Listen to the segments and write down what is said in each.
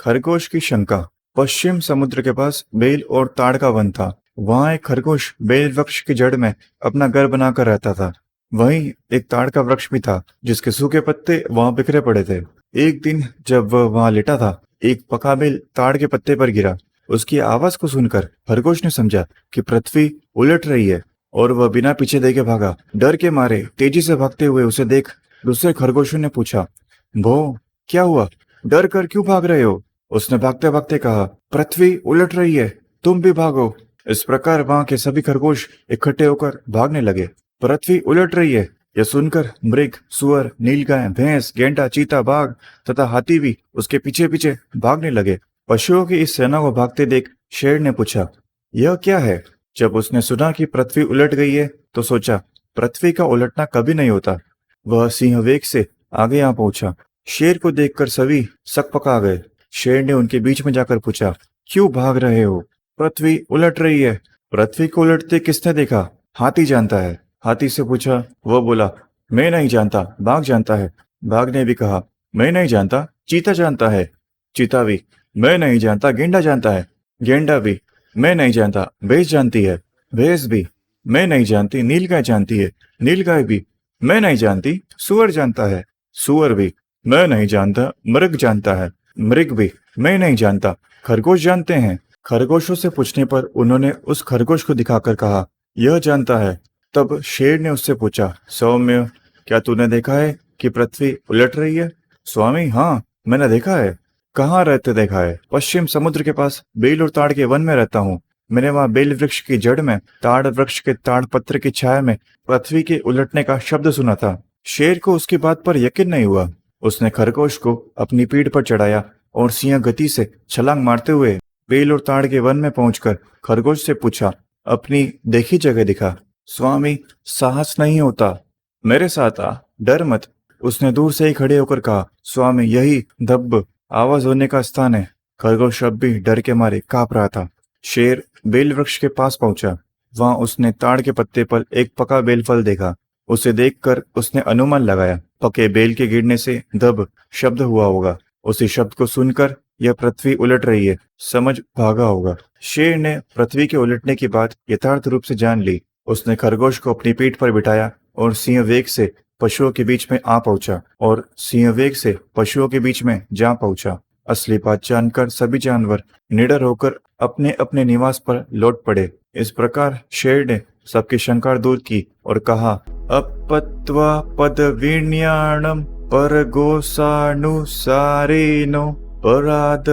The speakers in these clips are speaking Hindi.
खरगोश की शंका। पश्चिम समुद्र के पास बेल और ताड़ का वन था। वहां एक खरगोश बेल वृक्ष की जड़ में अपना घर बनाकर रहता था। वहीं एक ताड़ का वृक्ष भी था जिसके सूखे पत्ते वहां बिखरे पड़े थे। एक दिन जब वह वहां लेटा था, एक पका बेल ताड़ के पत्ते पर गिरा। उसकी आवाज को सुनकर खरगोश ने समझा कि पृथ्वी उलट रही है और वह बिना पीछे देखे भागा। डर के मारे तेजी से भागते हुए उसे देख दूसरे खरगोशों ने पूछा, भो, क्या हुआ? डर कर क्यों भाग रहे हो? उसने भागते भागते कहा, पृथ्वी उलट रही है, तुम भी भागो। इस प्रकार वहां के सभी खरगोश इकट्ठे होकर भागने लगे। पृथ्वी उलट रही है यह सुनकर मृग, सुअर, नीलगाय, भैंस, गेंडा, चीता, बाघ तथा हाथी भी उसके पीछे पीछे भागने लगे। पशुओं की इस सेना को भागते देख शेर ने पूछा, यह क्या है? जब उसने सुना कि पृथ्वी उलट गई है तो सोचा, पृथ्वी का उलटना कभी नहीं होता। वह सिंह वेग से आगे आ पहुंचा। शेर को देखकर सभी सकपका गए। शेर ने उनके बीच में जाकर पूछा, क्यों भाग रहे हो? पृथ्वी उलट रही है। पृथ्वी को उलटते किसने देखा? हाथी जानता है। हाथी से पूछा। वह बोला, मैं नहीं जानता, बाघ जानता है। बाघ ने भी कहा, मैं नहीं जानता, चीता जानता है। चीता भी, मैं नहीं जानता, गेंडा जानता है। गेंडा भी, मैं नहीं जानता, भैंस जानती है। भैंस भी, मैं नहीं जानती, नीलगाय जानती है। नीलगाय भी, मैं नहीं जानती, सुअर जानता है। सुअर भी, मैं नहीं जानता, मृग जानता है। मृग भी, मैं नहीं जानता, खरगोश जानते हैं। खरगोशों से पूछने पर उन्होंने उस खरगोश को दिखाकर कहा, यह जानता है। तब शेर ने उससे पूछा, सौम्य, क्या तूने देखा है कि पृथ्वी उलट रही है? स्वामी, हाँ, मैंने देखा है। कहाँ रहते देखा है? पश्चिम समुद्र के पास बेल और ताड़ के वन में रहता हूँ। मैंने वहां बेल वृक्ष की जड़ में, ताड़ वृक्ष के ताड़ पत्र की छाया में पृथ्वी के उलटने का शब्द सुना था। शेर को उसकी बात पर यकीन नहीं हुआ। उसने खरगोश को अपनी पीठ पर चढ़ाया और सिंह गति से छलांग मारते हुए बेल और ताड़ के वन में पहुंचकर खरगोश से पूछा, अपनी देखी जगह दिखा। स्वामी, साहस नहीं होता, मेरे साथ आ, डर मत। उसने दूर से ही खड़े होकर कहा, स्वामी, यही धब्ब आवाज होने का स्थान है। खरगोश अब भी डर के मारे कांप रहा था। शेर बेल वृक्ष के पास पहुंचा। वहां उसने ताड़ के पत्ते पर एक पका बेल फल देखा। उसे देखकर उसने अनुमान लगाया, पके बेल के गिरने से धब शब्द हुआ होगा। उसी शब्द को सुनकर यह पृथ्वी उलट रही है समझ भागा होगा। शेर ने पृथ्वी के उलटने की बात यथार्थ रूप से जान ली। उसने खरगोश को अपनी पीठ पर बिठाया और सिंह वेग से पशुओं के बीच में आ पहुंचा और सिंह वेग से पशुओं के बीच में जा पहुंचा। असली बात जानकर सभी जानवर निडर होकर अपने अपने निवास पर लौट पड़े। इस प्रकार शेर ने सबकी शंका दूर की और कहा, अपत्वा पदवीण्याणम परगोसानुसारेनो पराद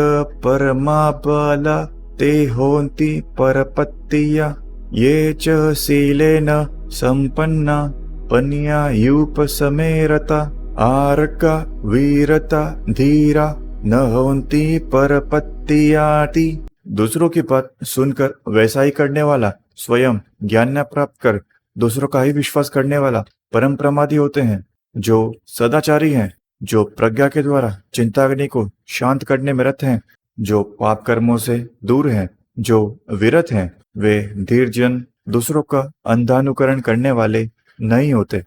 परमाबला ते होन्ति परपत्तिया ये च शीलेन संपन्ना पन्यायूपसमेरता आर्का वीरता धीरा न होन्ति परपत्तियाति। दूसरों की बात सुनकर वैसा ही करने वाला, स्वयं ज्ञान न प्राप्त कर दूसरों का ही विश्वास करने वाला परम प्रमादी होते हैं। जो सदाचारी हैं, जो प्रज्ञा के द्वारा चिंताग्नि को शांत करने में रत हैं, जो पाप कर्मों से दूर हैं, जो विरत हैं, वे धीर जन दूसरों का अंधानुकरण करने वाले नहीं होते।